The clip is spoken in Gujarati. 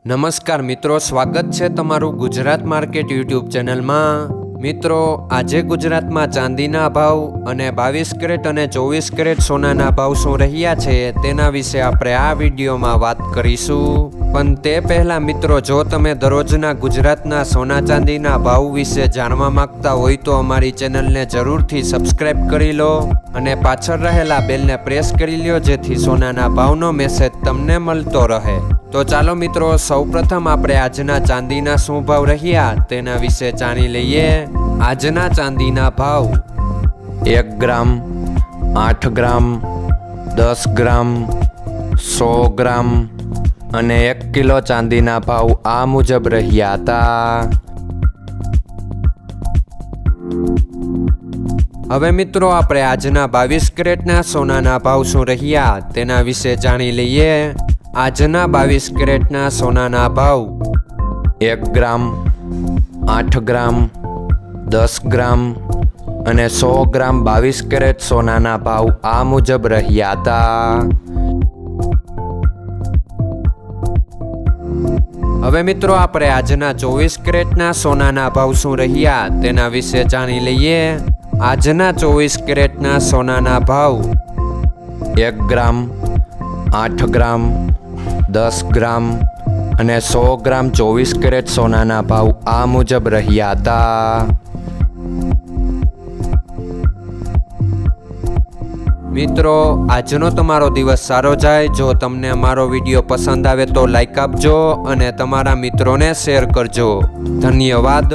નમસ્કાર મિત્રો, સ્વાગત છે તમારું ગુજરાત માર્કેટ યુટ્યુબ ચેનલમાં। મિત્રો, આજે ગુજરાતમાં ચાંદીના ભાવ અને 22 કેરેટ અને 24 કેરેટ સોનાના ભાવ શું રહ્યા છે તેના વિશે આપણે આ વિડીયોમાં વાત કરીશું। પણ તે પહેલાં મિત્રો, જો તમે દરરોજના ગુજરાતના સોના ચાંદીના ભાવ વિશે જાણવા માંગતા હોય તો અમારી ચેનલને જરૂરથી સબસ્ક્રાઈબ કરી લો અને પાછળ રહેલા બેલને પ્રેસ કરી લો, જેથી સોનાના ભાવનો મેસેજ તમને મળતો રહે। તો ચાલો મિત્રો, સૌપ્રથમ આપણે આજના ચાંદીના શું ભાવ રહ્યા તેના વિશે જાણી લઈએ। આજના ચાંદીના ભાવ 1 ગ્રામ, 8 ગ્રામ, 10 ગ્રામ, 100 ગ્રામ અને 1 કિલો ચાંદીના ભાવ આ મુજબ રહ્યા હતા। હવે મિત્રો, આપણે આજના 22 કેરેટના સોનાના ભાવ શું રહ્યા તેના વિશે જાણી લઈએ। આજના 22 કેરેટના સોનાના ભાવ 1 ગ્રામ, 8 ગ્રામ, 10 ગ્રામ અને 100 ગ્રામ 22 કેરેટ સોનાના ભાવ આ મુજબ રહ્યા હતા। હવે મિત્રો, આપણે આજના 24 કેરેટના સોનાના ભાવ શું રહ્યા તેના વિશે જાણી લઈએ। આજના 24 કેરેટના સોનાના ભાવ 1 ગ્રામ, 8 ગ્રામ, 10 ગ્રામ અને 100 ગ્રામ 24 કેરેટ સોનાના ભાવ આ મુજબ રહ્યા હતા। મિત્રો, આજનો તમારો દિવસ સારો જાય। જો તમને અમારો વિડીયો પસંદ આવે તો લાઈક આપજો અને તમારા મિત્રોને શેર કરજો। ધન્યવાદ।